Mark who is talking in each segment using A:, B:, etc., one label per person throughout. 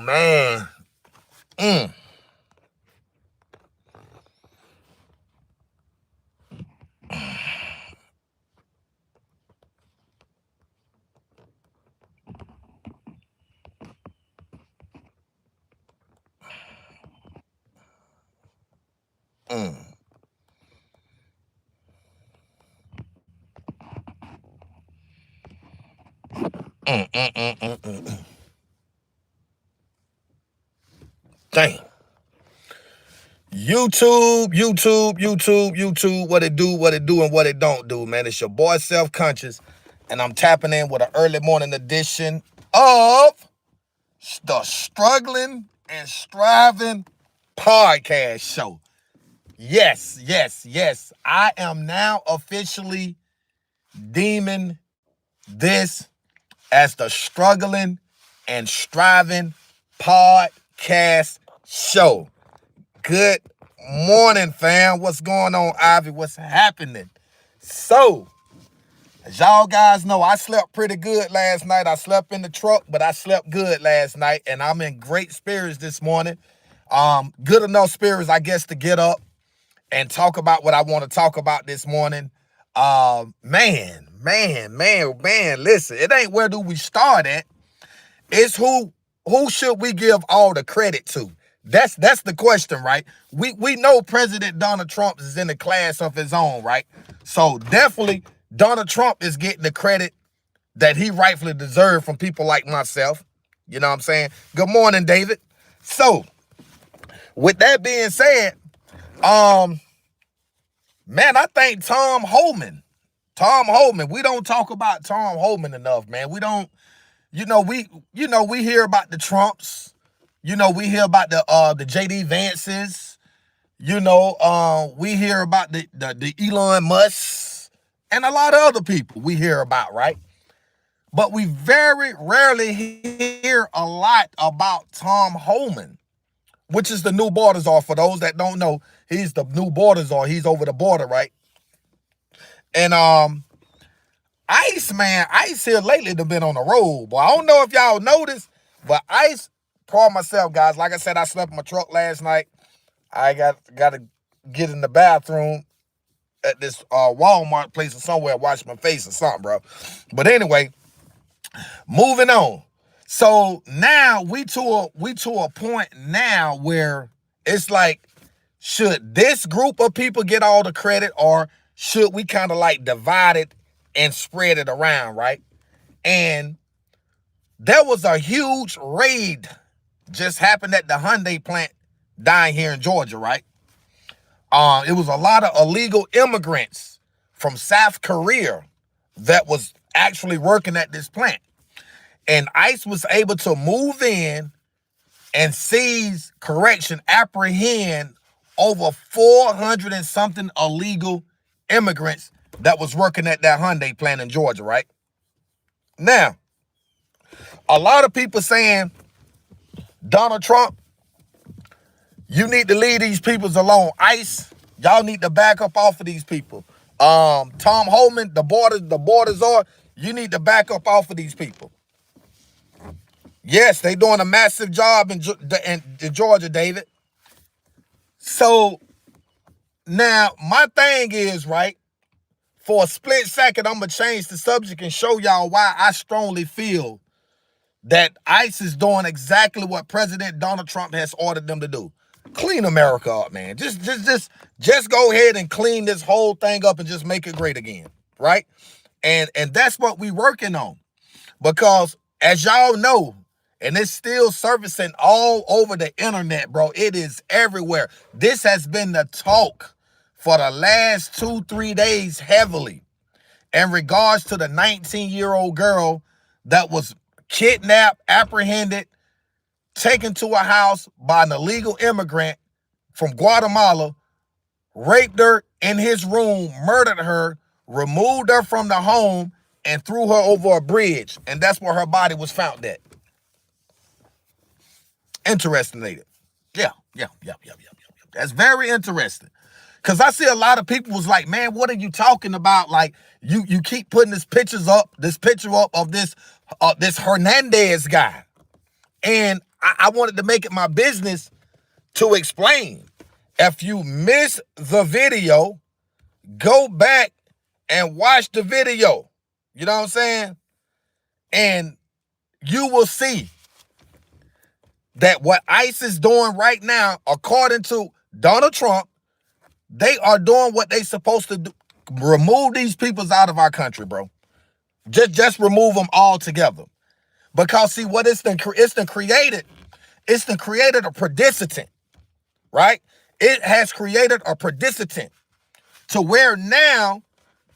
A: man. Mm. Mm. Mm. Dang. YouTube. What it do, and what it don't do, man. It's your boy Self-Conscious, and I'm tapping in with an early morning edition of the Struggling and Striving podcast show. Yes. I am now officially deeming this as the Struggling and Striving podcast show. Good morning, fam. What's going on, Ivy? What's happening? So, as y'all guys know, I slept pretty good last night. I slept in the truck, but I slept good last night, and I'm in great spirits this morning. Good enough spirits, I guess, to get up and talk about what I want to talk about this morning. Man, listen, it ain't where do we start at. It's who should we give all the credit to? That's the question, right? We know President Donald Trump is in a class of his own, right? So definitely Donald Trump is getting the credit that he rightfully deserves from people like myself. You know what I'm saying? Good morning, David. So with that being said, man, I think Tom Homan, we don't talk about Tom Homan enough, man. We don't, we hear about the Trumps. We hear about the JD Vances. We hear about the Elon Musk and a lot of other people we hear about, right? But we very rarely hear a lot about Tom Homan, which is the new border czar. For those that don't know, he's the new border czar. He's over the border, right? And Ice here lately have been on the road, boy. I don't know if y'all noticed, but Ice, for myself, guys, like I said, I slept in my truck last night. I got to get in the bathroom at this Walmart place or somewhere, wash my face or something, bro. But anyway, moving on. So now we to a point now where it's like, should this group of people get all the credit, or should we kind of like divide it and spread it around, right? And there was a huge raid just happened at the Hyundai plant down here in Georgia, right? It was a lot of illegal immigrants from South Korea that was actually working at this plant. And ICE was able to move in and apprehend over 400 and something illegal immigrants that was working at that Hyundai plant in Georgia, right? Now, a lot of people saying, Donald Trump, you need to leave these people alone. ICE, y'all need to back up off of these people. Tom Homan, the borders are, you need to back up off of these people. Yes, they doing a massive job in Georgia, David. So now my thing is, right, for a split second, I'm going to change the subject and show y'all why I strongly feel that ICE is doing exactly what President Donald Trump has ordered them to do. Clean America up, man. Just go ahead and clean this whole thing up and just make it great again, right? And that's what we working on. Because as y'all know, and it's still surfacing all over the internet, bro. It is everywhere. This has been the talk for the last 2-3 days heavily in regards to the 19-year-old girl that was kidnapped, apprehended, taken to a house by an illegal immigrant from Guatemala, raped her in his room, murdered her, removed her from the home, and threw her over a bridge. And that's where her body was found at. Interesting, Native. Yeah. That's very interesting. Because I see a lot of people was like, man, what are you talking about? Like, you keep putting this picture up of this Hernandez guy. And I wanted to make it my business to explain. If you miss the video, go back and watch the video. You know what I'm saying? And you will see that what ICE is doing right now, according to Donald Trump, they are doing what they supposed to do. Remove these peoples out of our country, bro. Just remove them all together. Because see what it's created a precedent, right? It has created a precedent to where now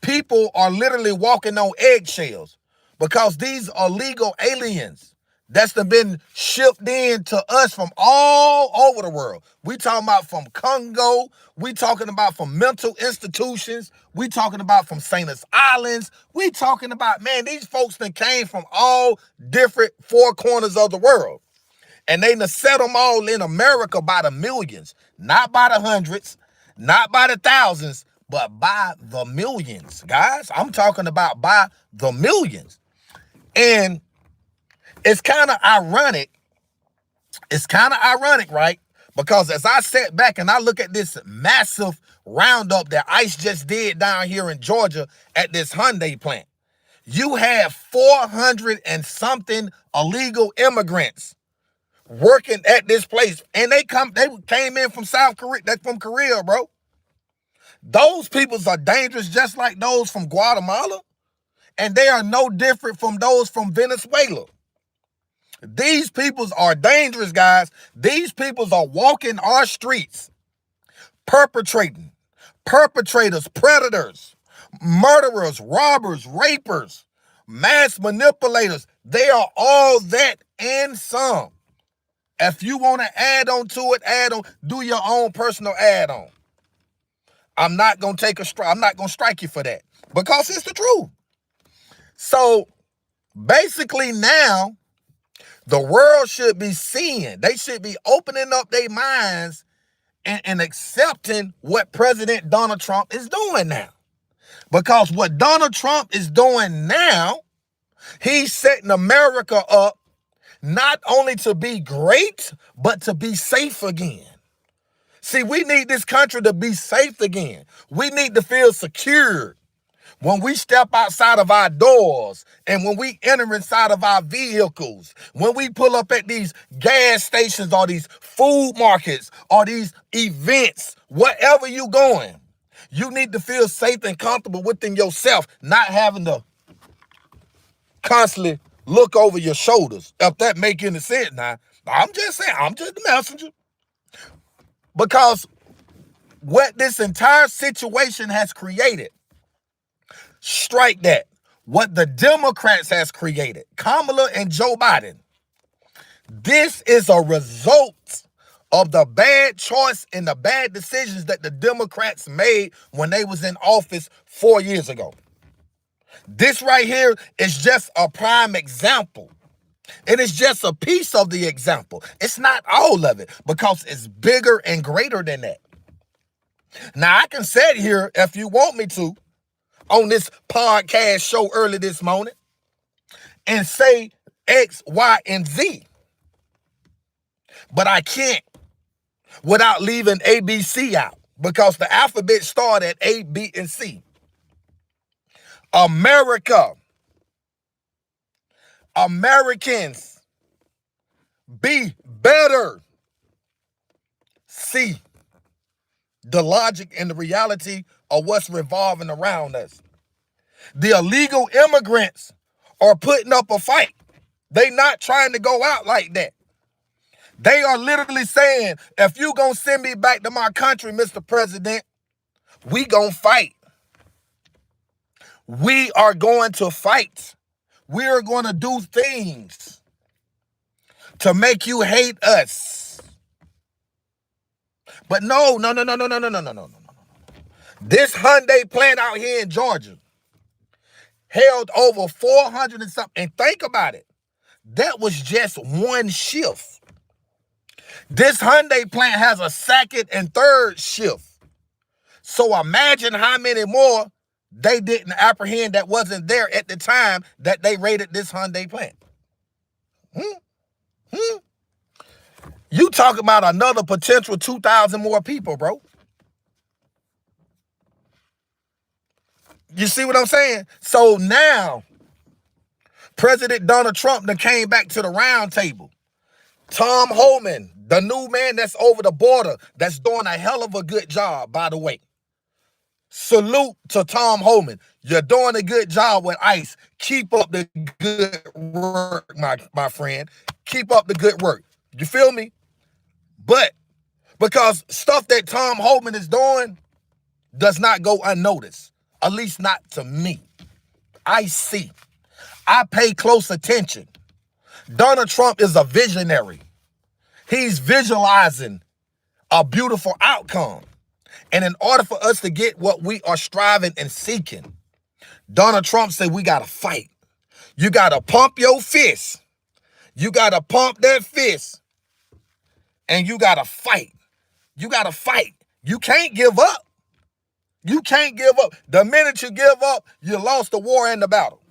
A: people are literally walking on eggshells because these are legal aliens that's been shipped in to us from all over the world. We talking about from Congo. We talking about from mental institutions. We talking about from Saint Islands. We talking about, man, these folks that came from all different four corners of the world. And they done set them all in America by the millions, not by the hundreds, not by the thousands, but by the millions, guys. I'm talking about by the millions. And it's kind of ironic. It's kind of ironic, right? Because as I sat back and I look at this massive roundup that ICE just did down here in Georgia at this Hyundai plant, you have 400 and something illegal immigrants working at this place. And they came in from South Korea, that's from Korea, bro. Those peoples are dangerous just like those from Guatemala. And they are no different from those from Venezuela. These peoples are dangerous, guys. These peoples are walking our streets, perpetrators, predators, murderers, robbers, rapers, mass manipulators. They are all that and some. If you want to add on to it, add on. Do your own personal add-on. I'm not going to take a strike. I'm not going to strike you for that because it's the truth. So basically now, the world should be seeing. They should be opening up their minds and accepting what President Donald Trump is doing now. Because what Donald Trump is doing now, he's setting America up not only to be great, but to be safe again. See, we need this country to be safe again. We need to feel secure when we step outside of our doors and when we enter inside of our vehicles, when we pull up at these gas stations or these food markets or these events, wherever you going, you need to feel safe and comfortable within yourself, not having to constantly look over your shoulders. If that make any sense now, I'm just saying, I'm just the messenger. Because what this entire situation has created, strike that. What the Democrats has created, Kamala and Joe Biden, this is a result of the bad choice and the bad decisions that the Democrats made when they was in office 4 years ago. This right here is just a prime example. It is just a piece of the example. It's not all of it because it's bigger and greater than that. Now, I can sit here if you want me to on this podcast show early this morning and say X, Y, and Z. But I can't without leaving ABC out because the alphabet started at A, B, and C. America. Americans. Be better. C. The logic and the reality of what's revolving around us. The illegal immigrants are putting up a fight. They not trying to go out like that. They are literally saying, if you gonna send me back to my country, Mr. President, we gonna fight. We are going to fight. We are going to do things to make you hate us. But no. This Hyundai plant out here in Georgia held over 400 and something. And think about it. That was just one shift. This Hyundai plant has a second and third shift. So imagine how many more they didn't apprehend that wasn't there at the time that they raided this Hyundai plant. You talking about another potential 2,000 more people, bro. You see what I'm saying? So now, President Donald Trump done came back to the round table. Tom Homan, the new man that's over the border, that's doing a hell of a good job, by the way. Salute to Tom Homan. You're doing a good job with ICE. Keep up the good work, my friend. Keep up the good work. You feel me? But because stuff that Tom Homan is doing does not go unnoticed, at least not to me. I see. I pay close attention. Donald Trump is a visionary. He's visualizing a beautiful outcome. And in order for us to get what we are striving and seeking, Donald Trump said we got to fight. You got to pump your fist. You got to pump that fist. And you got to fight. You got to fight. You can't give up. You can't give up. The minute you give up, you lost the war and the battle.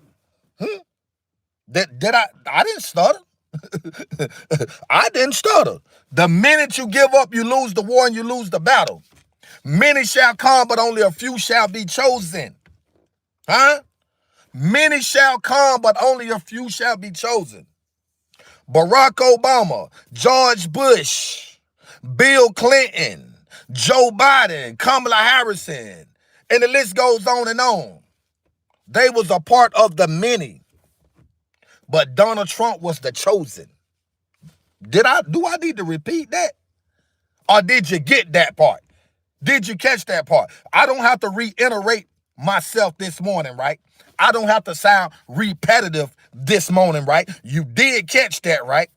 A: I didn't stutter. I didn't stutter. The minute you give up, you lose the war and you lose the battle. Many shall come, but only a few shall be chosen. Many shall come, but only a few shall be chosen. Barack Obama, George Bush, Bill Clinton, Joe Biden, Kamala Harris, and the list goes on and on. They was a part of the many. But Donald Trump was the chosen. Do I need to repeat that? Or did you get that part? Did you catch that part? I don't have to reiterate myself this morning, right? I don't have to sound repetitive this morning, right? You did catch that, right?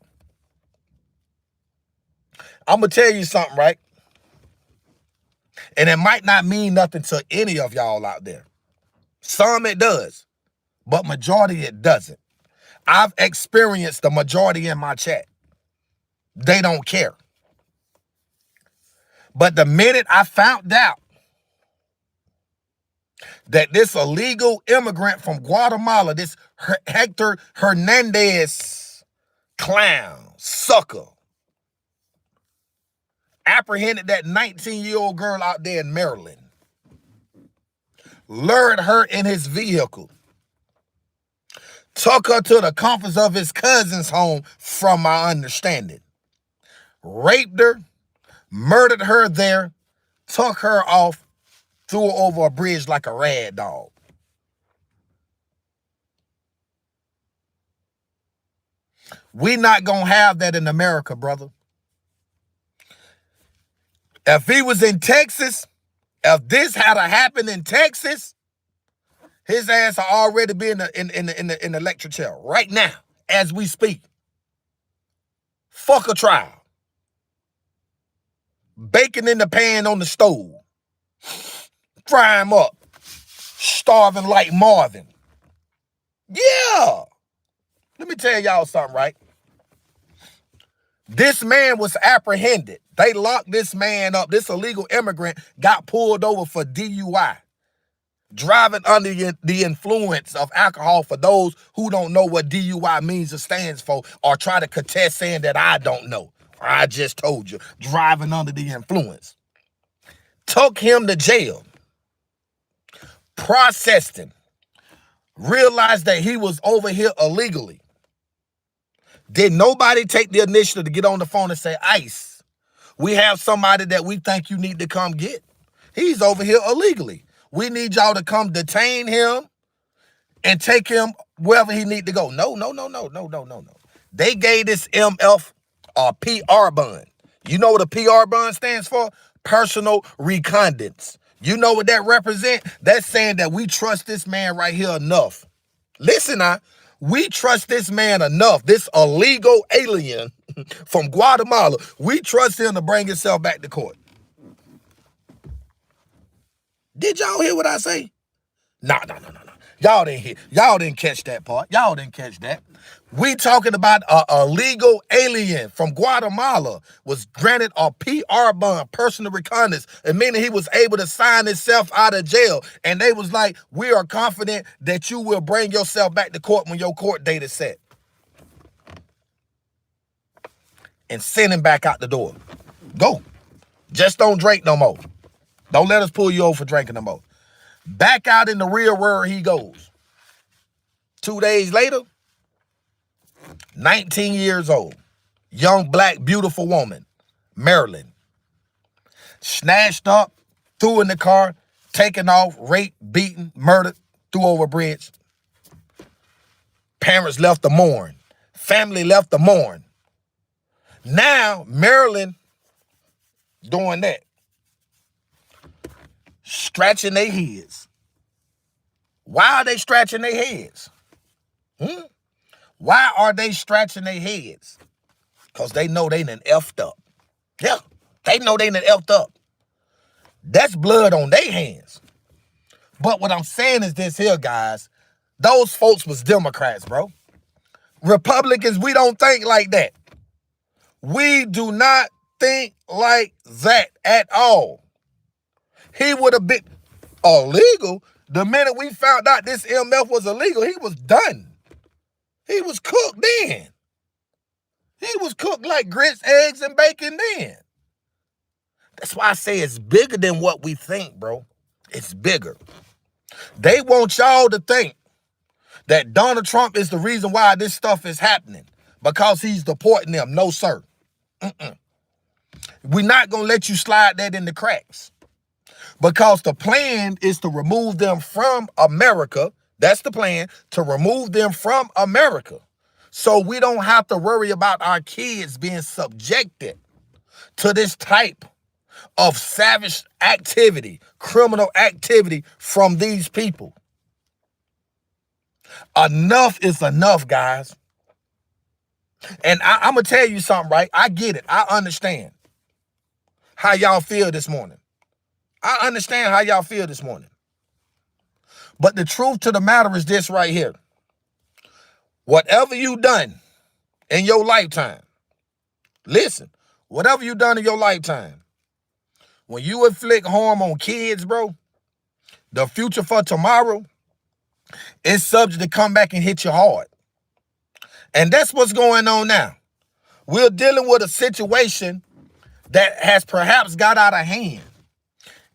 A: I'm going to tell you something, right? And it might not mean nothing to any of y'all out there. Some it does, but majority it doesn't. I've experienced the majority in my chat. They don't care. But the minute I found out that this illegal immigrant from Guatemala, this Hector Hernandez clown, sucker, apprehended that 19-year-old girl out there in Maryland, lured her in his vehicle, took her to the comforts of his cousin's home, from my understanding, raped her, murdered her there, took her off, threw her over a bridge like a rag dog. We not gonna have that in America, brother. If he was in Texas, if this had happened in Texas, his ass will already be in the electric chair right now, as we speak. Fuck a trial. Bacon in the pan on the stove. Fry him up. Starving like Marvin. Yeah. Let me tell y'all something, right? This man was apprehended. They locked this man up. This illegal immigrant got pulled over for DUI. Driving under the influence of alcohol, for those who don't know what DUI means or stands for, or try to contest saying that I don't know. I just told you, driving under the influence. Took him to jail. Processed him. Realized that he was over here illegally. Did nobody take the initiative to get on the phone and say, ICE, we have somebody that we think you need to come get. He's over here illegally. We need y'all to come detain him and take him wherever he need to go. No. They gave this MF a PR bond. You know what a PR bond stands for? Personal reconnaissance. You know what that represents? That's saying that we trust this man right here enough. Listen now, we trust this man enough, this illegal alien from Guatemala. We trust him to bring himself back to court. Did y'all hear what I say? No. Y'all didn't hear. Y'all didn't catch that part. Y'all didn't catch that. We talking about a legal alien from Guatemala was granted a PR bond, personal reconnaissance, and meaning he was able to sign himself out of jail. And they was like, we are confident that you will bring yourself back to court when your court date is set. and send him back out the door. Go. Just don't drink no more. Don't let us pull you over for drinking no more. Back out in the real world he goes. 2 days later, 19 years old, young, black, beautiful woman, Maryland. Snatched up, threw in the car, taken off, raped, beaten, murdered, threw over a bridge. Parents left to mourn. Family left to mourn. Now, Maryland doing that. Scratching their heads. Why are they scratching their heads? Why are they scratching their heads? Because they know they done effed up. Yeah, they know they done effed up. That's blood on their hands. But what I'm saying is this here, guys. Those folks was Democrats, bro. Republicans, we don't think like that. We do not think like that at all. He would have been illegal. The minute we found out this MF was illegal, he was done. He was cooked then. He was cooked like grits, eggs, and bacon then. That's why I say it's bigger than what we think, bro. It's bigger. They want y'all to think that Donald Trump is the reason why this stuff is happening because he's deporting them. No, sir. We're not going to let you slide that in the cracks because the plan is to remove them from America. That's the plan, to remove them from America. So we don't have to worry about our kids being subjected to this type of savage activity, criminal activity from these people. Enough is enough, guys. And I'm going to tell you something, right? I get it. I understand how y'all feel this morning. I understand how y'all feel this morning. But the truth to the matter is this right here. Whatever you done in your lifetime, listen, whatever you done in your lifetime, when you inflict harm on kids, bro, the future for tomorrow is subject to come back and hit you hard. And that's what's going on now. We're dealing with a situation that has perhaps got out of hand.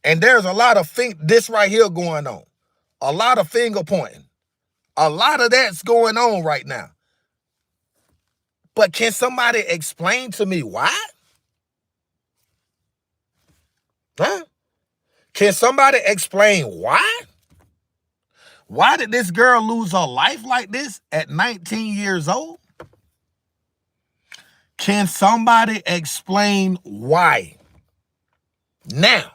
A: And there's a lot of this right here going on. A lot of finger pointing. A lot of that's going on right now. But can somebody explain to me why? Huh? Can somebody explain why? Why did this girl lose her life like this at 19 years old? Can somebody explain why? Now,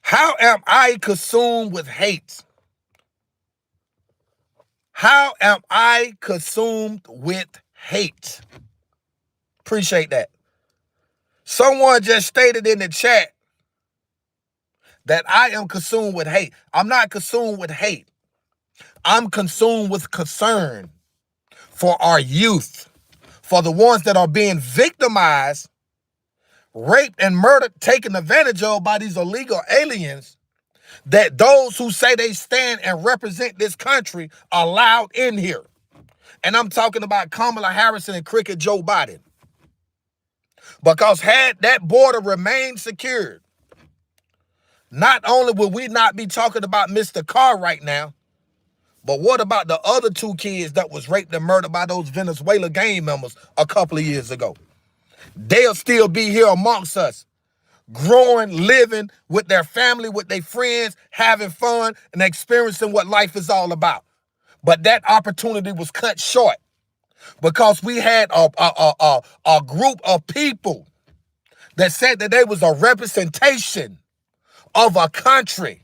A: how am I consumed with hate? How am I consumed with hate? Appreciate that. Someone just stated in the chat that I am consumed with hate. I'm not consumed with hate. I'm consumed with concern for our youth, for the ones that are being victimized, raped and murdered, taken advantage of by these illegal aliens, that those who say they stand and represent this country are allowed in here. And I'm talking about Kamala Harris and Cricket Joe Biden. Because had that border remained secured, not only will we not be talking about Mr. Carr right now, but what about the other 2 kids that was raped and murdered by those Venezuela gang members a couple of years ago? They'll still be here amongst us, growing, living with their family, with their friends, having fun, and experiencing what life is all about. But that opportunity was cut short because we had a group of people that said that they was a representation of a country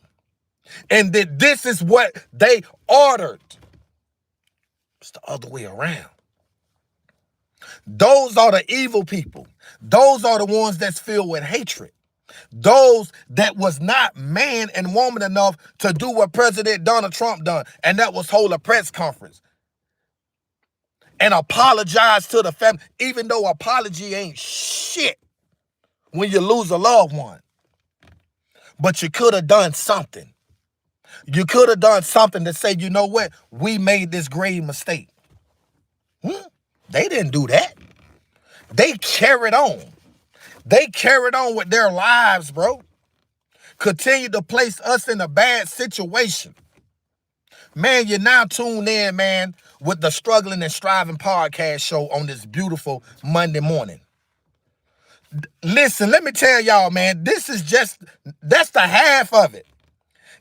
A: and that this is what they ordered. It's the other way around. Those are the evil people. Those are the ones that's filled with hatred. Those that was not man and woman enough to do what President Donald Trump done, and that was hold a press conference and apologize to the family, even though apology ain't shit when you lose a loved one. But you could have done something. You could have done something to say, you know what? We made this grave mistake. They didn't do that. They carried on. They carried on with their lives, bro. Continue to place us in a bad situation. Man, you're now tuned in, man, with the Struggling and Striving podcast show on this beautiful Monday morning. Listen, let me tell y'all, man, that's the half of it.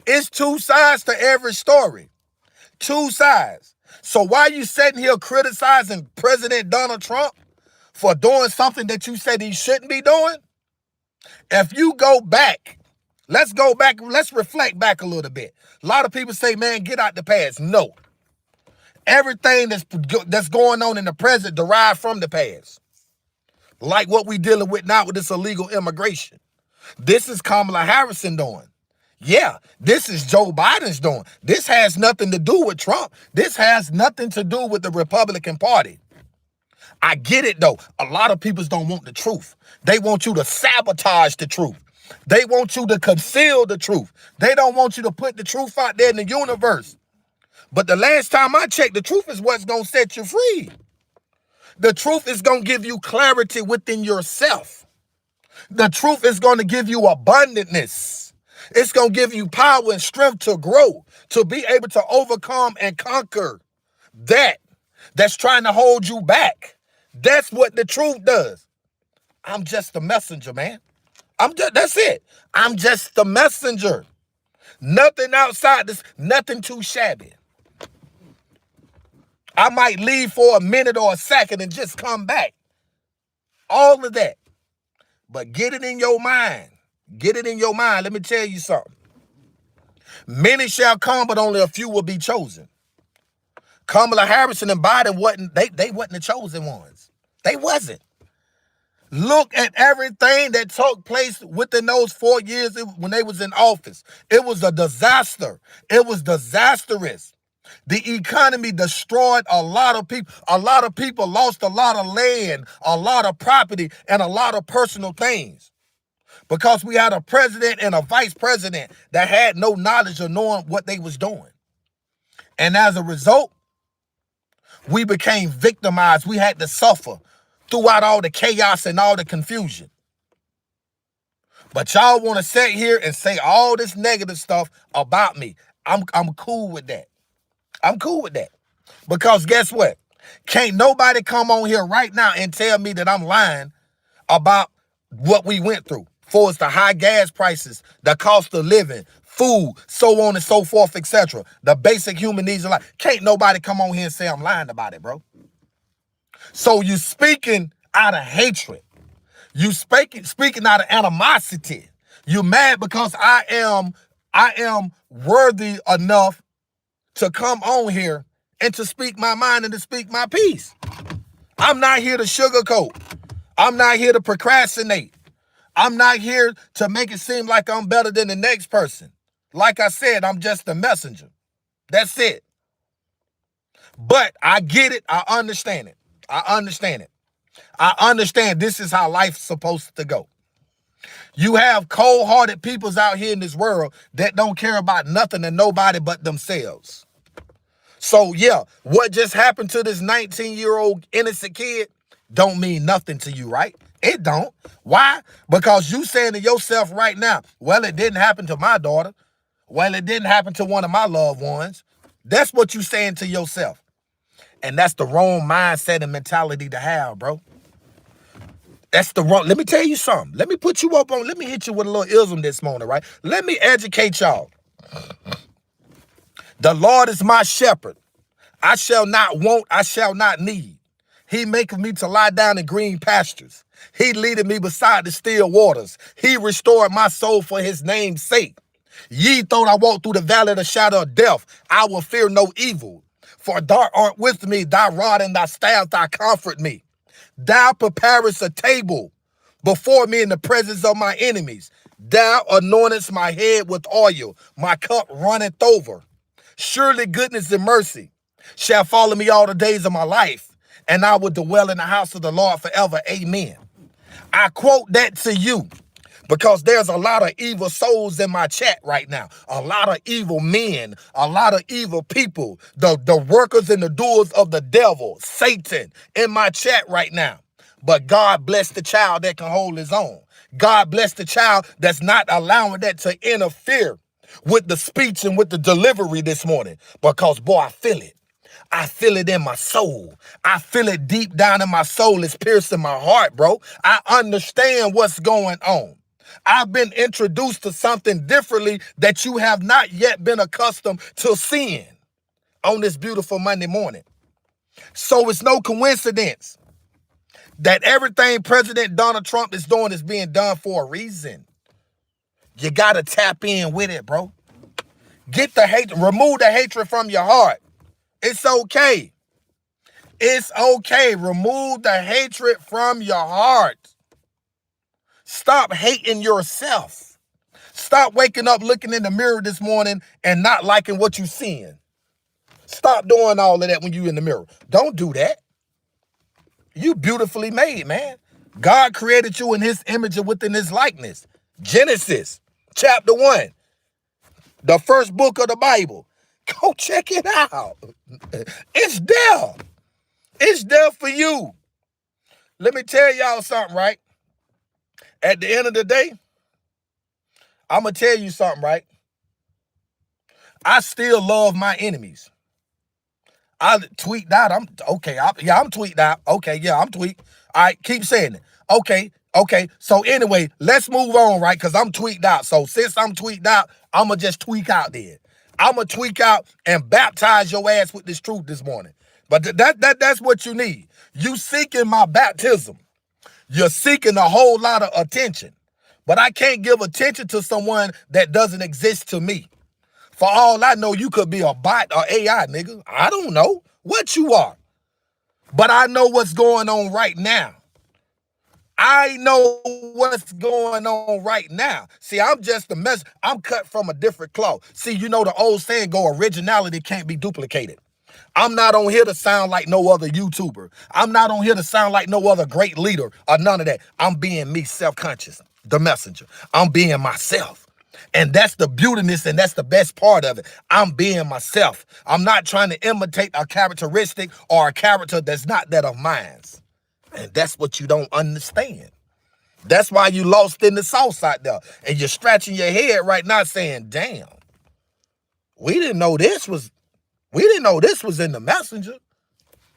A: It's two sides to every story. Two sides. So why you sitting here criticizing President Donald Trump for doing something that you said he shouldn't be doing? If you go back, let's reflect back a little bit. A lot of people say, man, get out the past. No. Everything that's going on in the present derived from the past. Like what we dealing with now with this illegal immigration. This is Kamala Harris doing. Yeah, this is Joe Biden's doing. This has nothing to do with Trump. This has nothing to do with the Republican Party. I get it, though. A lot of people don't want the truth. They want you to sabotage the truth. They want you to conceal the truth. They don't want you to put the truth out there in the universe. But the last time I checked, the truth is what's going to set you free. The truth is going to give you clarity within yourself. The truth is going to give you abundantness. It's going to give you power and strength to grow, to be able to overcome and conquer that's trying to hold you back. That's what the truth does. I'm just a messenger, man. That's it. I'm just the messenger. Nothing outside this, nothing too shabby. I might leave for a minute or a second and just come back. All of that. But get it in your mind. Get it in your mind. Let me tell you something. Many shall come, but only a few will be chosen. Kamala Harris and Biden wasn't the chosen ones. They wasn't. Look at everything that took place within those 4 years when they was in office. It was a disaster. It was disastrous. The economy destroyed a lot of people. A lot of people lost a lot of land, a lot of property, and a lot of personal things. Because we had a president and a vice president that had no knowledge of knowing what they was doing. And as a result, we became victimized. We had to suffer throughout all the chaos and all the confusion. But y'all want to sit here and say all this negative stuff about me. I'm cool with that. I'm cool with that. Because guess what? Can't nobody come on here right now and tell me that I'm lying about what we went through. For it's the high gas prices, the cost of living, food, so on and so forth, etc. The basic human needs of life. Can't nobody come on here and say I'm lying about it, bro. So you speaking out of hatred. You speaking out of animosity. You mad because I am worthy enough to come on here and to speak my mind and to speak my piece. I'm not here to sugarcoat. I'm not here to procrastinate. I'm not here to make it seem like I'm better than the next person. Like I said, I'm just a messenger. That's it. But I get it. I understand it. I understand this is how life's supposed to go. You have cold-hearted peoples out here in this world that don't care about nothing and nobody but themselves. So yeah, what just happened to this 19-year-old innocent kid don't mean nothing to you, right? It don't. Why? Because you saying to yourself right now, well, it didn't happen to my daughter. Well, it didn't happen to one of my loved ones. That's what you saying to yourself. And that's the wrong mindset and mentality to have, bro. That's the wrong. Let me tell you something. Let me put you up on. Let me hit you with a little ism this morning, right? Let me educate y'all. The Lord is my shepherd. I shall not want, I shall not need. He maketh me to lie down in green pastures. He leadeth me beside the still waters. He restored my soul for his name's sake. Ye thought I walked through the valley of the shadow of death, I will fear no evil. For thou art with me, thy rod and thy staff, thou comfort me. Thou preparest a table before me in the presence of my enemies. Thou anointest my head with oil, my cup runneth over. Surely goodness and mercy shall follow me all the days of my life, and I will dwell in the house of the Lord forever. Amen. I quote that to you because there's a lot of evil souls in my chat right now. A lot of evil men, a lot of evil people, the workers and the doers of the devil, Satan, in my chat right now. But God bless the child that can hold his own. God bless the child that's not allowing that to interfere with the speech and with the delivery this morning. Because, boy, I feel it. I feel it in my soul. I feel it deep down in my soul. It's piercing my heart, bro. I understand what's going on. I've been introduced to something differently that you have not yet been accustomed to seeing on this beautiful Monday morning. So it's no coincidence that everything President Donald Trump is doing is being done for a reason. You got to tap in with it, bro. Get the hate, remove the hatred from your heart. It's okay. It's okay. Remove the hatred from your heart. Stop hating yourself. Stop waking up looking in the mirror this morning and not liking what you're seeing. Stop doing all of that when you're in the mirror. Don't do that. You beautifully made, man. God created you in his image and within his likeness. Genesis chapter 1, the first book of the Bible. Go check it out. It's there. It's there for you. Let me tell y'all something, right? At the end of the day, I'm going to tell you something, right? I still love my enemies. I tweaked out. I'm tweaked out. Okay, yeah, I'm tweaked. All right, keep saying it. Okay. So anyway, let's move on, right? Because I'm tweaked out. So since I'm tweaked out, I'm going to just tweak out then. I'm going to tweak out and baptize your ass with this truth this morning. But that's what you need. You seeking my baptism. You're seeking a whole lot of attention. But I can't give attention to someone that doesn't exist to me. For all I know, you could be a bot or AI, nigga. I don't know what you are. But I know what's going on right now. I know what's going on right now. See, I'm just a mess. I'm cut from a different cloth. See, you know the old saying go, originality can't be duplicated. I'm not on here to sound like no other YouTuber. I'm not on here to sound like no other great leader or none of that. I'm being me, self-conscious, the messenger. I'm being myself. And that's the beautiness and that's the best part of it. I'm being myself. I'm not trying to imitate a characteristic or a character that's not that of mine. And that's what you don't understand. That's why you lost in the sauce out there. And you're scratching your head right now saying, damn, we didn't know this was in the messenger.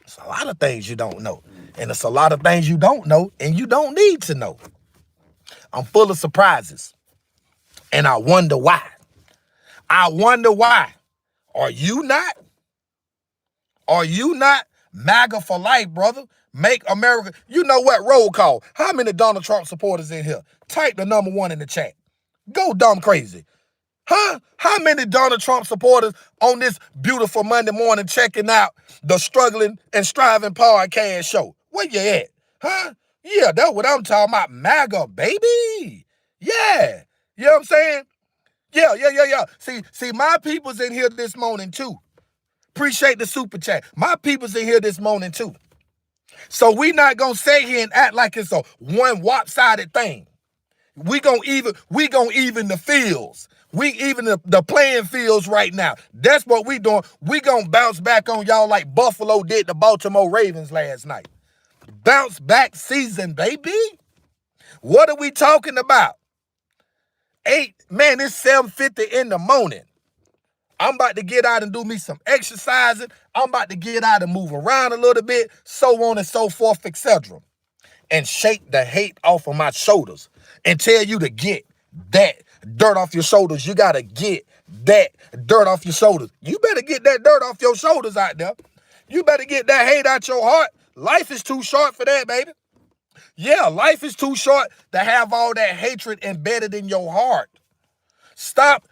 A: It's a lot of things you don't know. And it's a lot of things you don't know and you don't need to know. I'm full of surprises. And I wonder why. I wonder why. Are you not? Are you not? MAGA for life, brother. Make America. You know what? Roll call. How many Donald Trump supporters in here? Type the number 1 in the chat. Go dumb crazy. Huh? How many Donald Trump supporters on this beautiful Monday morning checking out the Struggling and Striving podcast show? Where you at? Huh? Yeah, that's what I'm talking about. MAGA, baby. Yeah. You know what I'm saying? Yeah. See, my people's in here this morning too. Appreciate the super chat. My people's in here this morning too. So we not gonna sit here and act like it's a one lopsided thing. We gonna even the fields. We even the playing fields right now. That's what we doing. We gonna bounce back on y'all like Buffalo did the Baltimore Ravens last night. Bounce back season, baby. What are we talking about? Man, it's 7:50 in the morning. I'm about to get out and do me some exercising. I'm about to get out and move around a little bit, so on and so forth, etc. And shake the hate off of my shoulders and tell you to get that dirt off your shoulders. You got to get that dirt off your shoulders. You better get that dirt off your shoulders out there. You better get that hate out your heart. Life is too short for that, baby. Yeah, life is too short to have all that hatred embedded in your heart. Stop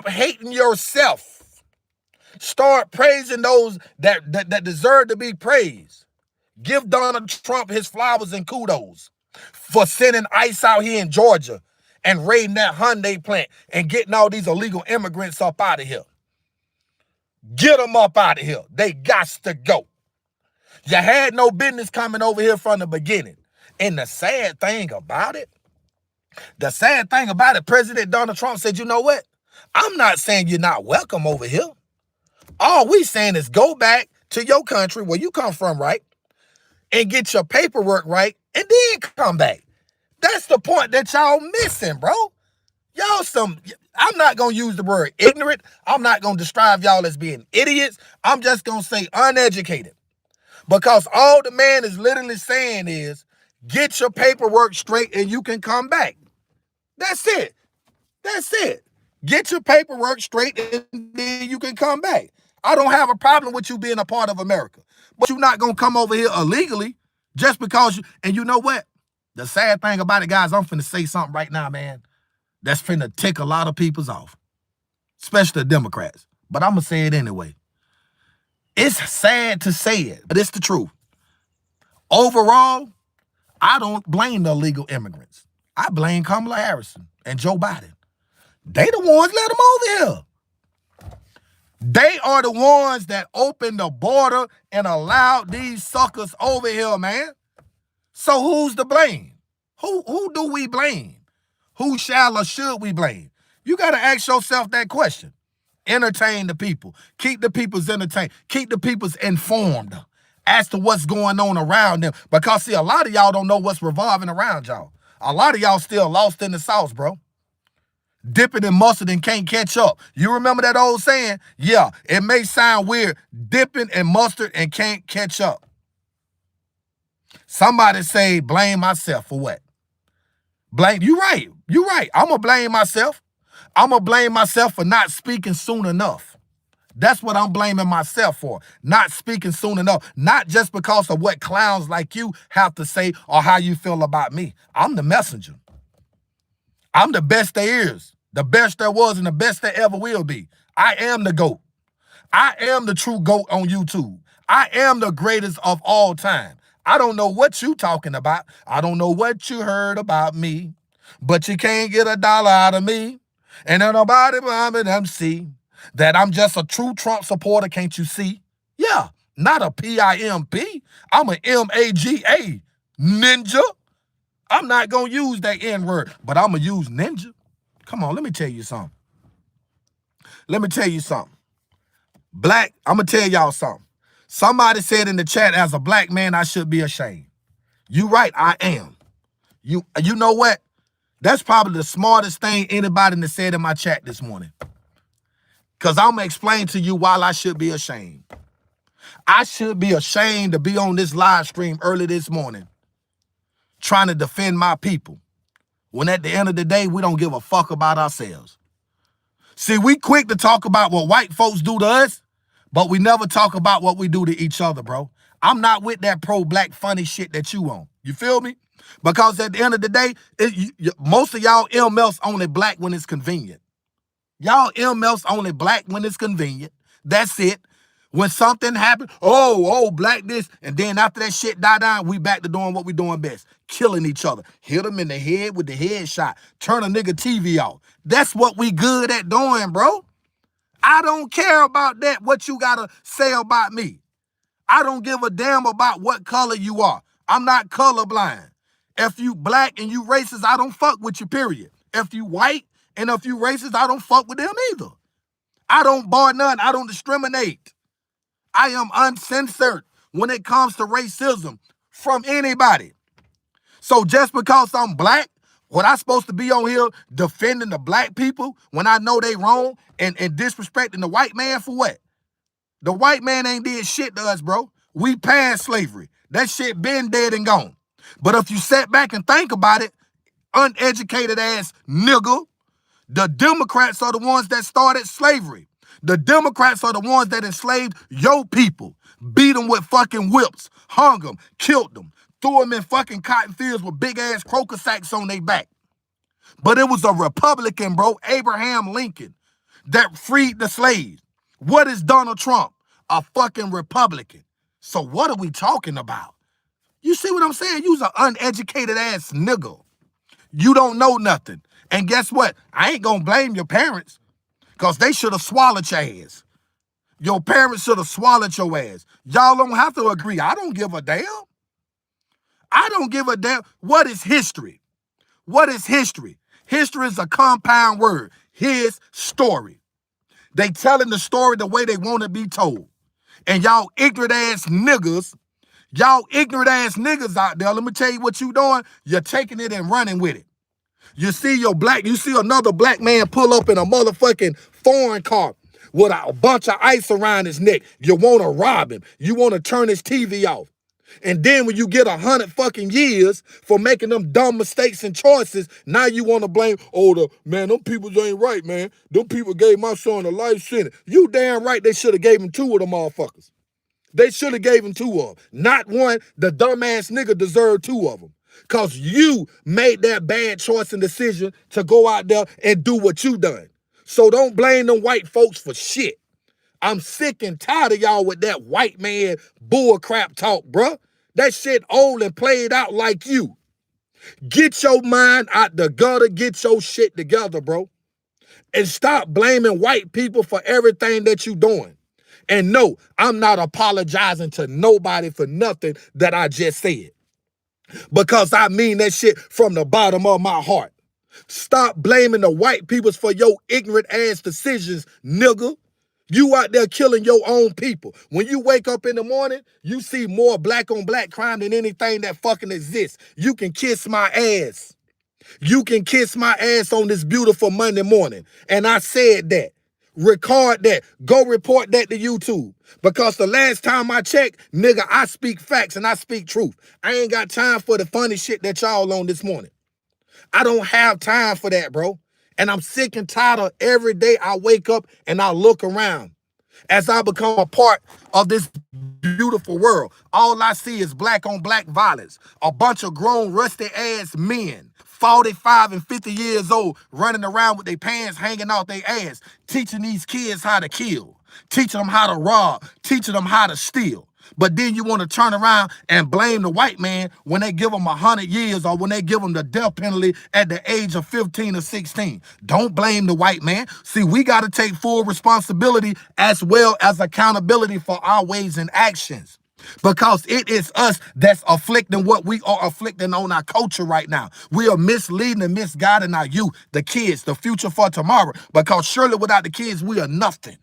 A: hating yourself. Start praising those that deserve to be praised. Give Donald Trump his flowers and kudos for sending ICE out here in Georgia and raiding that Hyundai plant and getting all these illegal immigrants up out of here. Get them up out of here. They got to go. You had no business coming over here from the beginning. And the sad thing about it, The sad thing about it, President Donald Trump said, you know what? I'm not saying you're not welcome over here. All we saying is go back to your country where you come from, right? And get your paperwork right, and then come back. That's the point that y'all missing, bro. I'm not going to use the word ignorant. I'm not going to describe y'all as being idiots. I'm just going to say uneducated. Because all the man is literally saying is, get your paperwork straight and you can come back. That's it. That's it. Get your paperwork straight and then you can come back. I don't have a problem with you being a part of America. But you're not going to come over here illegally just because you... And you know what? The sad thing about it, guys, I'm finna say something right now, man, that's finna tick a lot of people's off, especially the Democrats. But I'm going to say it anyway. It's sad to say it, but it's the truth. Overall, I don't blame the illegal immigrants. I blame Kamala Harris and Joe Biden. They the ones let them over here. They are the ones that opened the border and allowed these suckers over here, man. So who's to blame? Who do we blame? Who shall or should we blame? You got to ask yourself that question. Entertain the people. Keep the people's entertained. Keep the people's informed as to what's going on around them. Because, see, a lot of y'all don't know what's revolving around y'all. A lot of y'all still lost in the sauce, bro. Dipping in mustard and can't catch up. You remember that old saying? Yeah, it may sound weird. Dipping in mustard and can't catch up. Somebody say, blame myself for what? Blame, you right. You right. I'm going to blame myself. I'm going to blame myself for not speaking soon enough. That's what I'm blaming myself for. Not speaking soon enough. Not just because of what clowns like you have to say or how you feel about me. I'm the messenger. I'm the best there is, the best there was, and the best there ever will be. I am the GOAT. I am the true GOAT on YouTube. I am the greatest of all time. I don't know what you talking about. I don't know what you heard about me, but you can't get $1 out of me. And then nobody behind them see that I'm just a true Trump supporter, can't you see? Yeah, not a PIMP. I'm an MAGA, ninja. I'm not going to use that N-word, but I'm going to use ninja. Come on, let me tell you something. Let me tell you something. Black, I'm going to tell y'all something. Somebody said in the chat, as a black man, I should be ashamed. You right, I am. You know what? That's probably the smartest thing anybody that said in my chat this morning. Because I'm going to explain to you why I should be ashamed. I should be ashamed to be on this live stream early this morning trying to defend my people, when at the end of the day, we don't give a fuck about ourselves. See, we quick to talk about what white folks do to us, but we never talk about what we do to each other, bro. I'm not with that pro-black funny shit that you on. You feel me? Because at the end of the day, most of y'all MLs only black when it's convenient. Y'all MLs only black when it's convenient. That's it. When something happens, oh, black this, and then after that shit die down, we back to doing what we doing best. Killing each other. Hit them in the head with the headshot. Turn a nigga TV off. That's what we good at doing, bro. I don't care about that, what you gotta say about me. I don't give a damn about what color you are. I'm not colorblind. If you black and you racist, I don't fuck with you, period. If you white and if you racist, I don't fuck with them either. I don't bar none. I don't discriminate. I am uncensored when it comes to racism from anybody. So just because I'm black, what I supposed to be on here defending the black people when I know they wrong and disrespecting the white man for what? The white man ain't did shit to us, bro. We past slavery. That shit been dead and gone. But if you sit back and think about it, uneducated ass nigga, the Democrats are the ones that started slavery. The Democrats are the ones that enslaved your people, beat them with fucking whips, hung them, killed them, threw them in fucking cotton fields with big ass croaker sacks on their back. But it was a Republican, bro, Abraham Lincoln, that freed the slaves. What is Donald Trump? A fucking Republican. So what are we talking about? You see what I'm saying? You's an uneducated ass nigga. You don't know nothing. And guess what? I ain't gonna blame your parents, because they should have swallowed your ass. Your parents should have swallowed your ass. Y'all don't have to agree. I don't give a damn. I don't give a damn. What is history? What is history? History is a compound word. His story. They telling the story the way they want to be told. And y'all ignorant ass niggas out there, let me tell you what you doing. You're taking it and running with it. You see another black man pull up in a motherfucking foreign car with a bunch of ice around his neck. You want to rob him. You want to turn his TV off. And then when you get 100 fucking years for making them dumb mistakes and choices, now you want to blame, man, them people ain't right, man. Them people gave my son a life sentence. You damn right they should have gave him 2 of them motherfuckers. They should have gave him 2 of them. Not one. The dumbass nigga deserved 2 of them. Because you made that bad choice and decision to go out there and do what you done. So don't blame them white folks for shit. I'm sick and tired of y'all with that white man bull crap talk, bruh. That shit old and played out like you. Get your mind out the gutter. Get your shit together, bro. And stop blaming white people for everything that you doing. And no, I'm not apologizing to nobody for nothing that I just said. Because I mean that shit from the bottom of my heart. Stop blaming the white peoples for your ignorant ass decisions, nigga. You out there killing your own people. When you wake up in the morning, you see more black on black crime than anything that fucking exists. You can kiss my ass. You can kiss my ass on this beautiful Monday morning. And I said that. Record that. Go report that to YouTube. Because the last time I checked, nigga, I speak facts and I speak truth. I ain't got time for the funny shit that y'all on this morning. I don't have time for that, bro. And I'm sick and tired of every day I wake up and I look around. As I become a part of this beautiful world, all I see is black on black violence. A bunch of grown, rusty ass men, 45 and 50 years old, running around with their pants hanging out their ass, teaching these kids how to kill, teaching them how to rob, teaching them how to steal. But then you want to turn around and blame the white man when they give them 100 years or when they give them the death penalty at the age of 15 or 16. Don't blame the white man. See, we got to take full responsibility as well as accountability for our ways and actions. Because it is us that's afflicting what we are afflicting on our culture right now. We are misleading and misguiding our youth, the kids, the future for tomorrow. Because surely without the kids, we are nothing.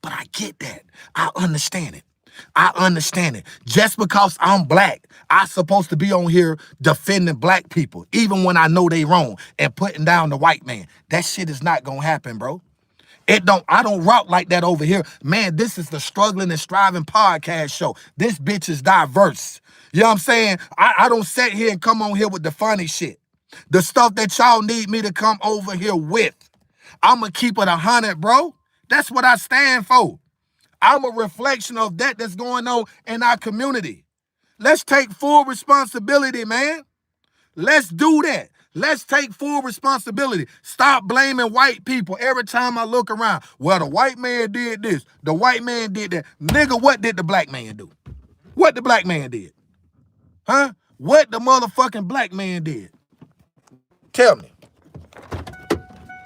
A: But I get that. I understand it. I understand it. Just because I'm black, I'm supposed to be on here defending black people, even when I know they wrong, and putting down the white man. That shit is not gonna happen, bro. I don't rock like that over here. Man, this is the Struggling and Striving podcast show. This bitch is diverse. You know what I'm saying? I don't sit here and come on here with the funny shit. The stuff that y'all need me to come over here with. I'ma keep it 100, bro. That's what I stand for. I'm a reflection of that's going on in our community. Let's take full responsibility, man. Let's do that. Let's take full responsibility. Stop blaming white people every time I look around. Well, the white man did this. The white man did that. Nigga, what did the black man do? What the black man did? Huh? What the motherfucking black man did? Tell me.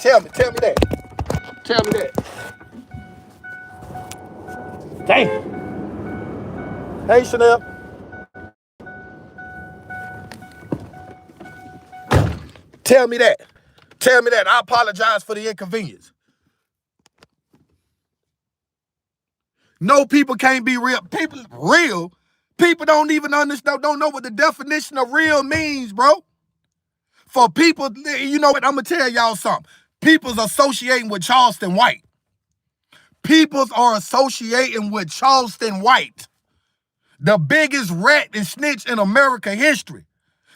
A: Tell me that. Tell me that. Damn. Hey, Chanel. Tell me that. Tell me that. I apologize for the inconvenience. No, people can't be real. People don't even understand, don't know what the definition of real means, bro. For people, you know what? I'm going to tell y'all something. People's associating with Charleston White. Peoples are associating with Charleston White, the biggest rat and snitch in American history.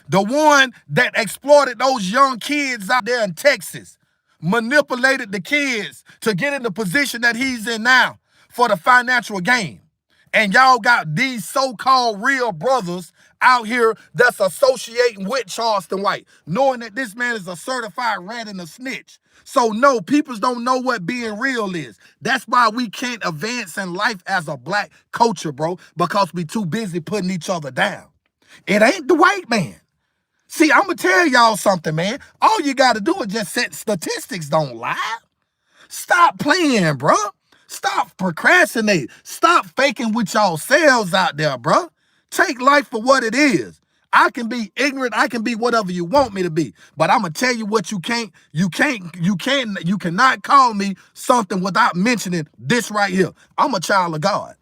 A: The one that exploited those young kids out there in Texas, manipulated the kids to get in the position that he's in now for the financial gain. And y'all got these so-called real brothers out here that's associating with Charleston White, knowing that this man is a certified rat and a snitch. So no, people don't know what being real is. That's why we can't advance in life as a black culture, bro, because we too busy putting each other down. It ain't the white man. See, I'm going to tell y'all something, man. All you got to do is just set statistics don't lie. Stop playing, bro. Stop procrastinating. Stop faking with y'all selves out there, bro. Take life for what it is. I can be ignorant. I can be whatever you want me to be. But I'm gonna tell you what you cannot call me something without mentioning this right here. I'm a child of God.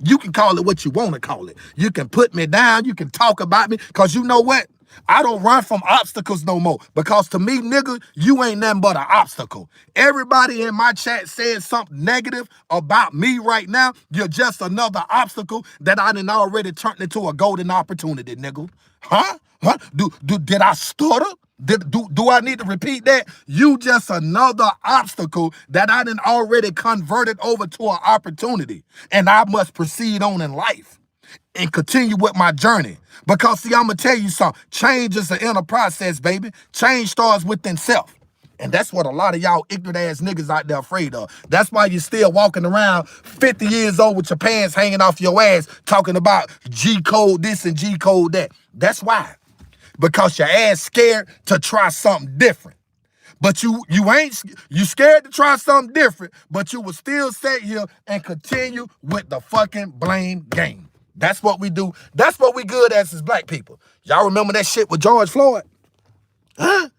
A: You can call it what you want to call it. You can put me down. You can talk about me. Because you know what? I don't run from obstacles no more. Because to me, nigga, you ain't nothing but an obstacle. Everybody in my chat said something negative about me right now. You're just another obstacle that I done already turned into a golden opportunity, nigga. Huh? Huh? Did I stutter? Do I need to repeat that? You just another obstacle that I done already converted over to an opportunity. And I must proceed on in life and continue with my journey. Because see, I'm gonna tell you something. Change is an inner process, baby. Change starts within self. And that's what a lot of y'all ignorant ass niggas out there afraid of. That's why you're still walking around 50 years old with your pants hanging off your ass talking about G code this and G code that. That's why. Because your ass scared to try something different. But you scared to try something different, but you will still sit here and continue with the fucking blame game. That's what we do. That's what we good as black people. Y'all remember that shit with George Floyd? Huh?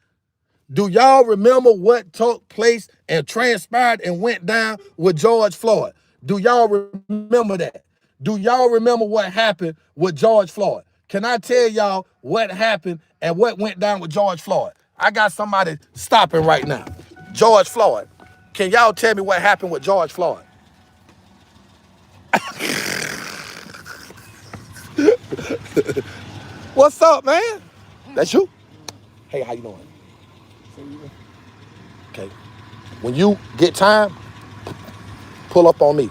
A: Do y'all remember what took place and transpired and went down with George Floyd? Do y'all remember that? Do y'all remember what happened with George Floyd? Can I tell y'all what happened and what went down with George Floyd? I got somebody stopping right now. George Floyd. Can y'all tell me what happened with George Floyd? What's up, man? That's you? Hey, how you doing? Okay. When you get time, pull up on me.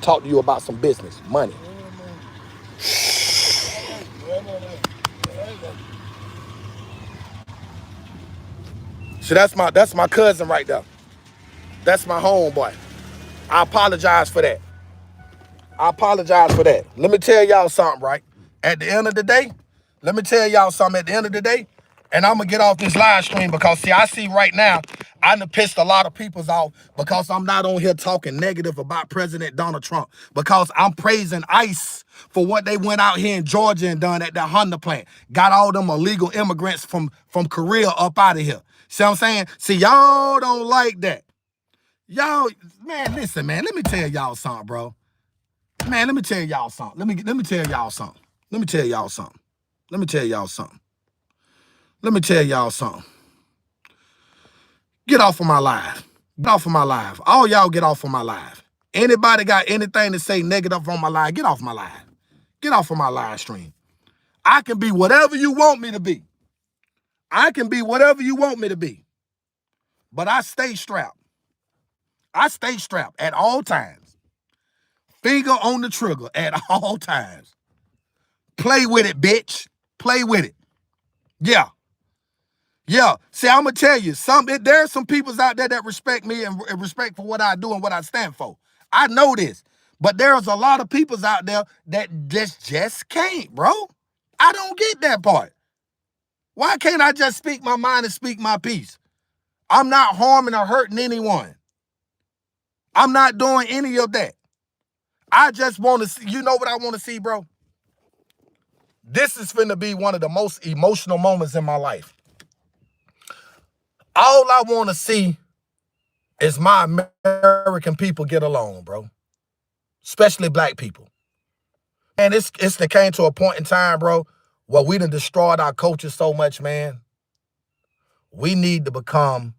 A: Talk to you about some business, money. So that's my cousin right there. That's my homeboy. I apologize for that. Let me tell y'all something, right? At the end of the day, and I'm gonna get off this live stream because see, I see right now, I done pissed a lot of people's off because I'm not on here talking negative about President Donald Trump, because I'm praising ICE for what they went out here in Georgia and done at the Honda plant. Got all them illegal immigrants from Korea up out of here. See what I'm saying? See, y'all don't like that. Y'all, man, listen, man, let me tell y'all something, bro. Man, let me tell y'all something. Let me tell y'all something. Let me tell y'all something. Let me tell y'all something. Let me tell y'all something. Get off of my live. Get off of my live. All y'all get off of my live. Anybody got anything to say negative on my live, get off my live. Get off of my live stream. I can be whatever you want me to be. I can be whatever you want me to be. But I stay strapped. I stay strapped at all times. Finger on the trigger at all times. Play with it, bitch. Play with it. Yeah. Yeah. See, I'm going to tell you, there's some peoples out there that respect me and respect for what I do and what I stand for. I know this. But there's a lot of peoples out there that just can't, bro. I don't get that part. Why can't I just speak my mind and speak my piece? I'm not harming or hurting anyone. I'm not doing any of that. I just want to see, you know what I want to see, bro? This is finna be one of the most emotional moments in my life. All I want to see is my American people get along, bro. Especially black people. And it's came to a point in time, bro, where we done destroyed our culture so much, man. We need to become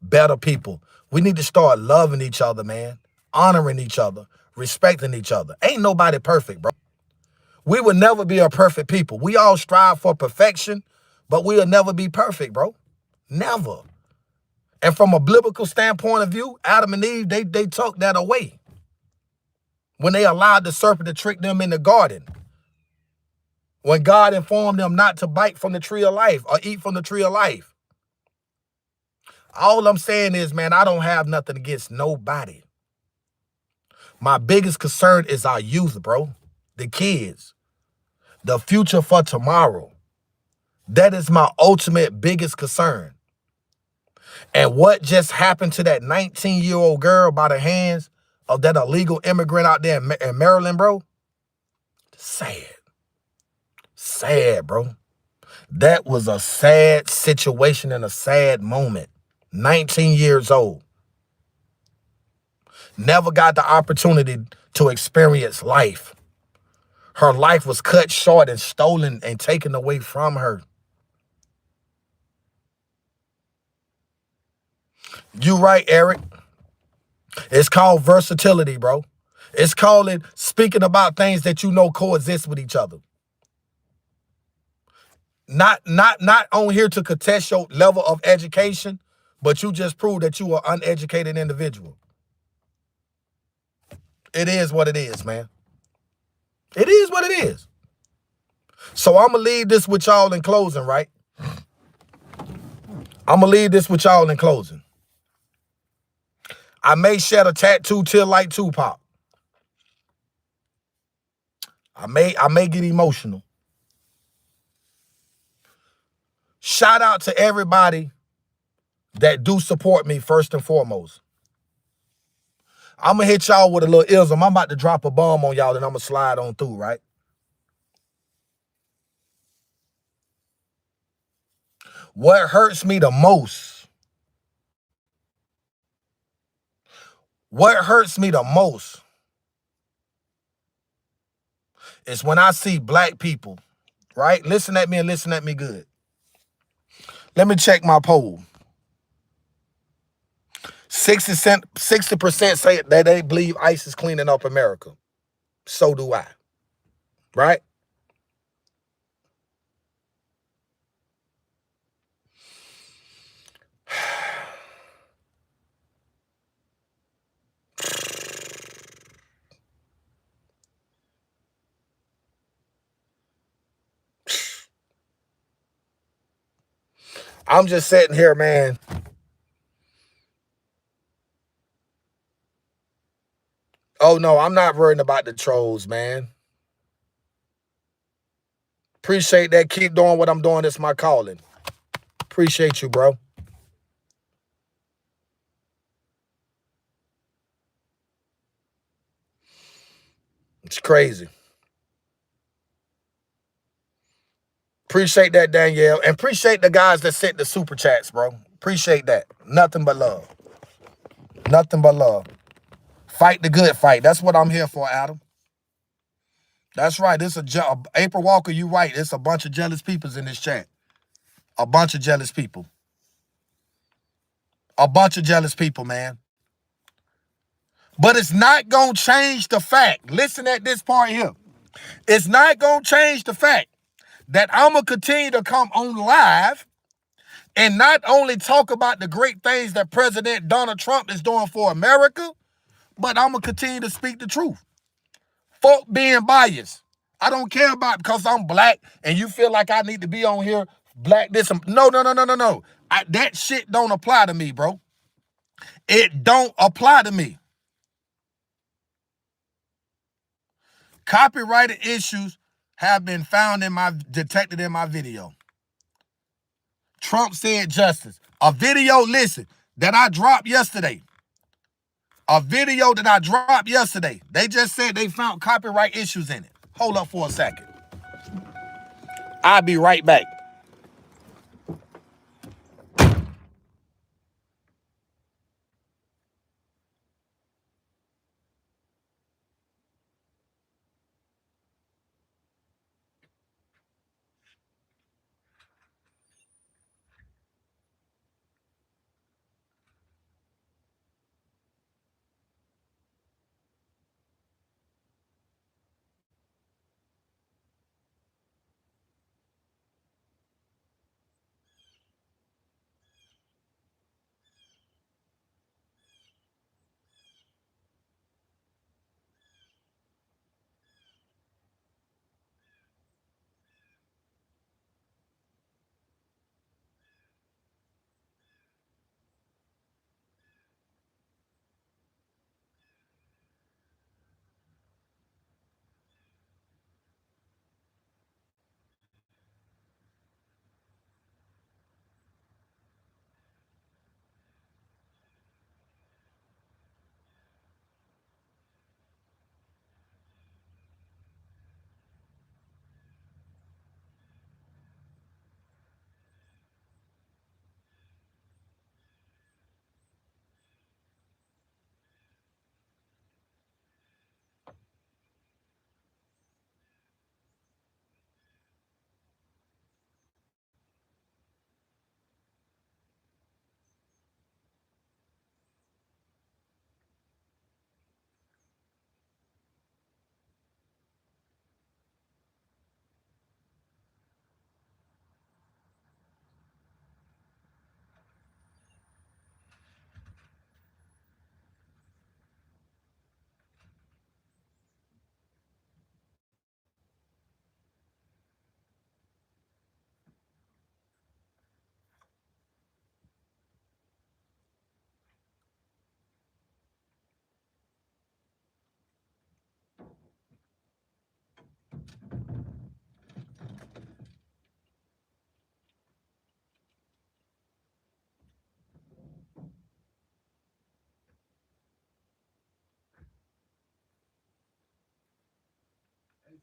A: better people. We need to start loving each other, man. Honoring each other. Respecting each other. Ain't nobody perfect, bro. We will never be a perfect people. We all strive for perfection, but we'll never be perfect, bro. Never. And from a biblical standpoint of view, Adam and Eve, they took that away when they allowed the serpent to trick them in the garden. When God informed them not to bite from the tree of life or eat from the tree of life. All I'm saying is, man, I don't have nothing against nobody. My biggest concern is our youth, bro. The kids. The future for tomorrow. That is my ultimate biggest concern. And what just happened to that 19-year-old girl by the hands of that illegal immigrant out there in Maryland, bro? Sad. Sad, bro. That was a sad situation and a sad moment. 19 years old. Never got the opportunity to experience life. Her life was cut short and stolen and taken away from her. You right, Eric. It's called versatility, bro. It's called speaking about things that you know coexist with each other. Not on here to contest your level of education, but you just prove that you are an uneducated individual. It is what it is, man. It is what it is. So I'm going to leave this with y'all in closing, right? I'm going to leave this with y'all in closing. I may shed a tattoo till like Tupac. I may get emotional. Shout out to everybody that do support me first and foremost. I'm going to hit y'all with a little ism. I'm about to drop a bomb on y'all and I'm going to slide on through, right? What hurts me the most, is when I see black people, right? Listen at me and listen at me good. Let me check my poll. 60% say that they believe ICE is cleaning up America. So do I, right? I'm just sitting here, man. Oh, no, I'm not worrying about the trolls, man. Appreciate that. Keep doing what I'm doing. It's my calling. Appreciate you, bro. It's crazy. Appreciate that, Danielle. And appreciate the guys that sent the super chats, bro. Appreciate that. Nothing but love. Nothing but love. Fight the good fight. That's what I'm here for, Adam. That's right. It's April Walker, you right. It's a bunch of jealous peoples in this chat. A bunch of jealous people. A bunch of jealous people, man. But it's not going to change the fact. Listen at this part here. It's not going to change the fact that I'm going to continue to come on live and not only talk about the great things that President Donald Trump is doing for America, but I'm going to continue to speak the truth. Fuck being biased. I don't care about because I'm black and you feel like I need to be on here black this. No. That shit don't apply to me, bro. It don't apply to me. Copyrighted issues have been detected in my video. Trump said justice. A video, listen, that I dropped yesterday. They just said they found copyright issues in it. Hold up for a second. I'll be right back.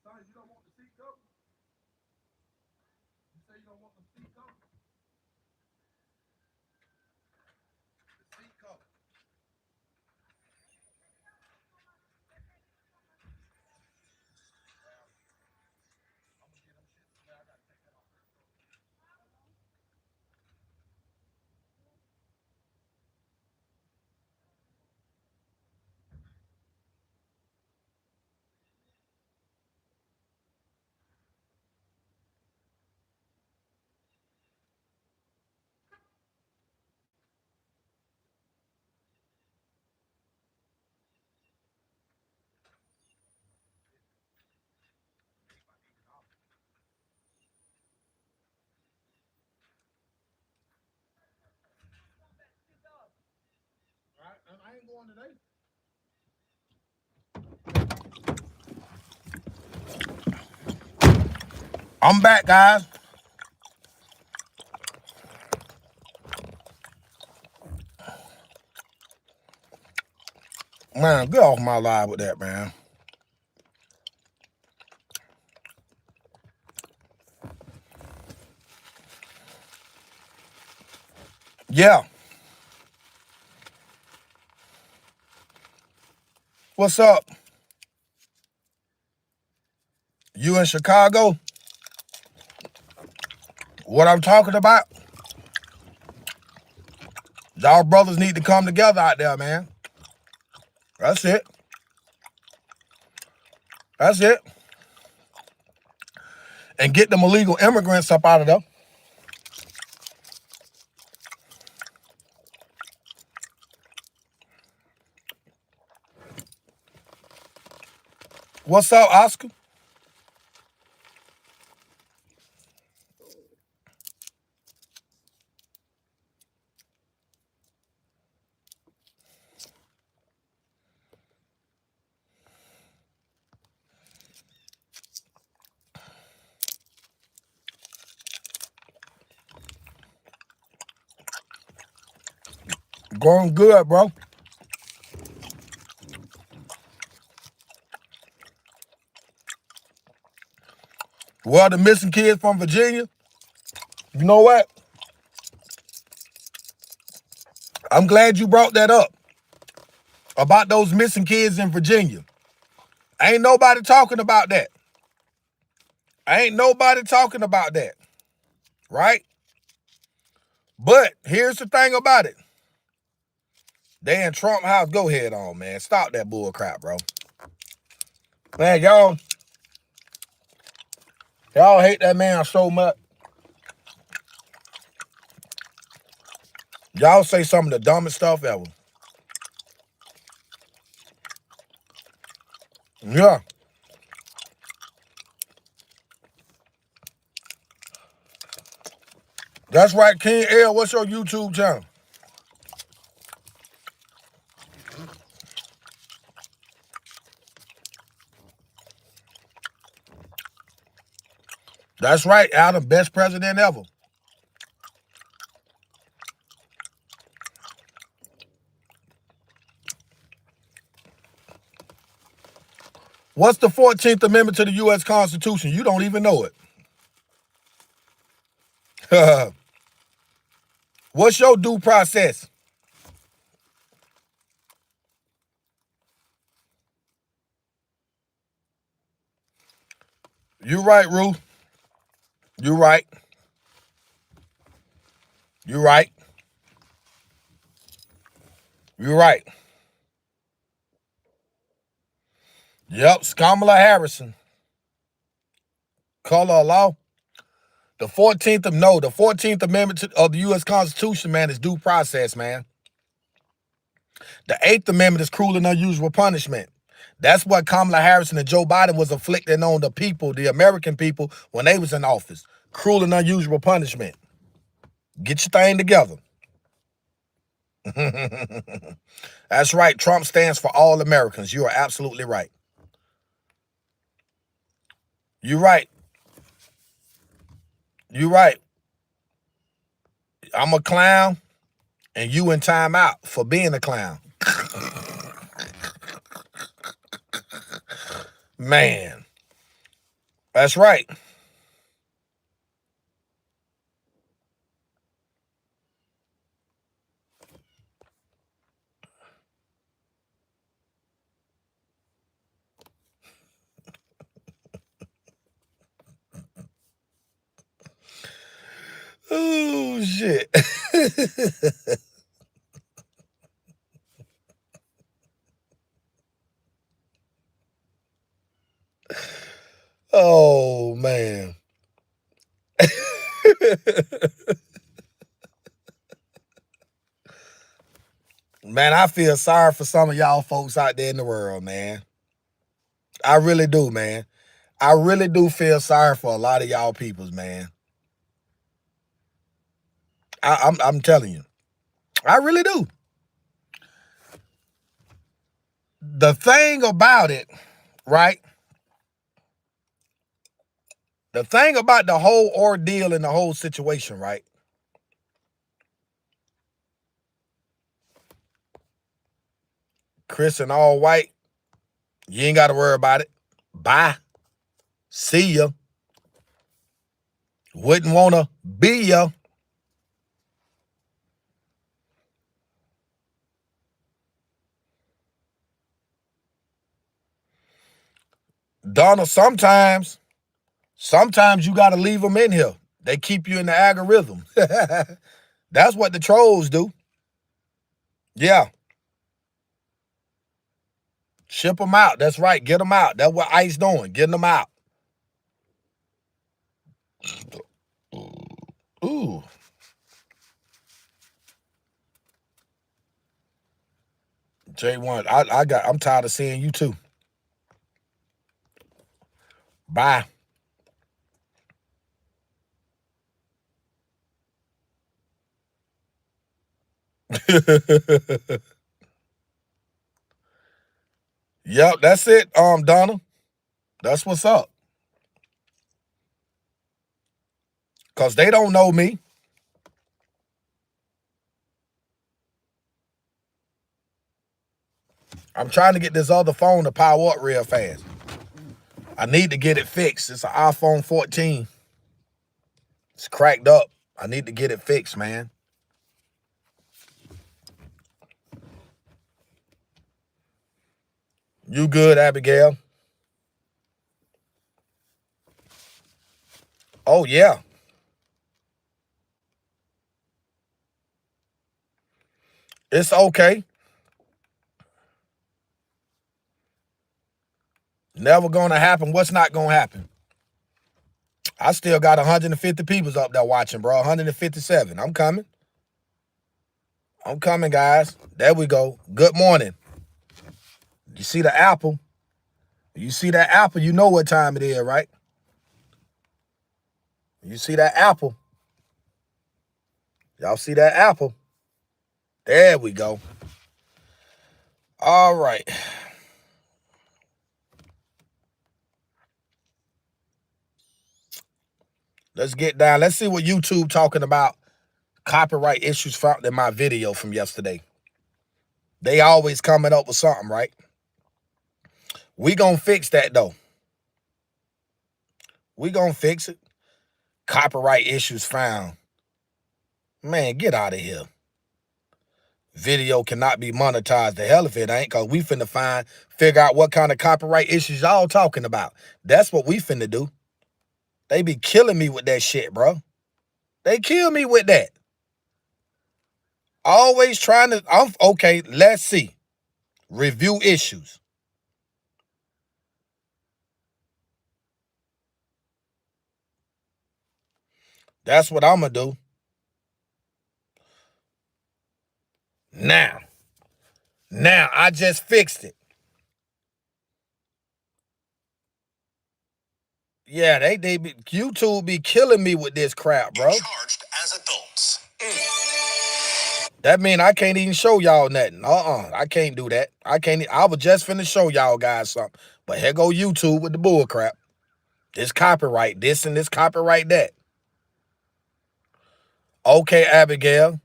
A: son, you don't want the seat cover? You say you don't want the seat cover? The seat cover. I'm gonna get them shit. I gotta take that off. All right, and I ain't going today. I'm back, guys. Man, get off my live with that, man. Yeah. What's up? You in Chicago? What I'm talking about? Y'all brothers need to come together out there, man. That's it. That's it. And get them illegal immigrants up out of there. What's up, Oscar? Going good, bro. Well, the missing kids from Virginia, you know what? I'm glad you brought that up about those missing kids in Virginia. Ain't nobody talking about that. Ain't nobody talking about that, right? But here's the thing about it. They in Trump house. Go ahead on, man. Stop that bull crap, bro. Man, y'all hate that man so much. Y'all say some of the dumbest stuff ever. Yeah. That's right, King L. What's your YouTube channel? That's right, Adam. Best president ever. What's the 14th Amendment to the U.S. Constitution? You don't even know it. What's your due process? You right, Ruth. You right. You right. You right. Yep, Kamala Harrison. Color of law. The 14th Amendment of the U.S. Constitution, man, is due process, man. The 8th Amendment is cruel and unusual punishment. That's what Kamala Harris and Joe Biden was inflicting on the people, the American people, when they was in office. Cruel and unusual punishment. Get your thing together. That's right. Trump stands for all Americans. You are absolutely right. You're right. You're right. I'm a clown, and you in time out for being a clown. Man. That's right. Oh, shit. Oh, man. Man, I feel sorry for some of y'all folks out there in the world, man. I really do, man. I really do feel sorry for a lot of y'all peoples, man. I'm telling you. I really do. The thing about it, right? The thing about the whole ordeal and the whole situation, right? Chris and all white, you ain't got to worry about it. Bye. See ya. Wouldn't want to be ya. Donna, sometimes you got to leave them in here. They keep you in the algorithm. That's what the trolls do. Yeah. Ship them out. That's right. Get them out. That's what ICE doing. Getting them out. Ooh. J1, I'm tired of seeing you too. Bye. Yep, that's it, Donna. That's what's up. Cause they don't know me. I'm trying to get this other phone to power up real fast. I need to get it fixed. It's an iPhone 14. It's cracked up. I need to get it fixed, man. You good, Abigail? Oh, yeah. It's okay. Never gonna happen. What's not gonna happen? I still got 150 people up there watching, bro. 157. I'm coming. I'm coming, guys. There we go. Good morning. You see the apple? You see that apple? You know what time it is, right? You see that apple? Y'all see that apple? There we go. All right. Let's get down. Let's see what YouTube talking about copyright issues found in my video from yesterday. They always coming up with something, right? We gonna fix that, though. We gonna fix it. Copyright issues found. Man, get out of here. Video cannot be monetized. The hell if it ain't, cause we finna figure out what kind of copyright issues y'all talking about. That's what we finna do. They be killing me with that shit, bro. They kill me with that. Always trying to, okay, let's see. Review issues. That's what I'm gonna do. Now, I just fixed it. Yeah, YouTube be killing me with this crap, bro. Charged as adults. That mean I can't even show y'all nothing. I can't do that. I was just finna show y'all guys something. But here go YouTube with the bull crap. This copyright this and this copyright that. Okay, Abigail.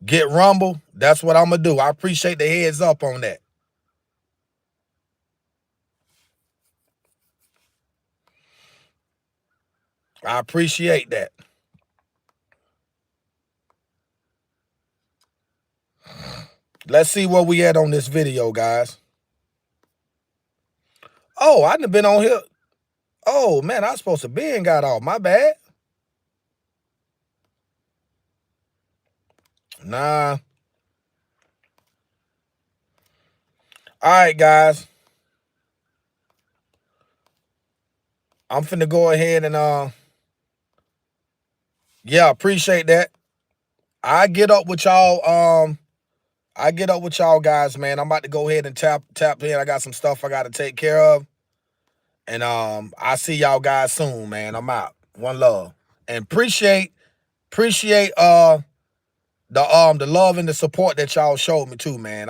A: Get Rumble. That's what I'm gonna do. I appreciate the heads up on that. I appreciate that. Let's see where we at on this video, guys. Oh, I done been on here. Oh, man, I was supposed to be and got off. My bad. Nah. All right, guys. I'm finna go ahead and yeah, appreciate that. I get up with y'all. I get up with y'all guys, man. I'm about to go ahead and tap in. I got some stuff I gotta take care of. And I see y'all guys soon, man. I'm out. One love. And appreciate the love and the support that y'all showed me too, man.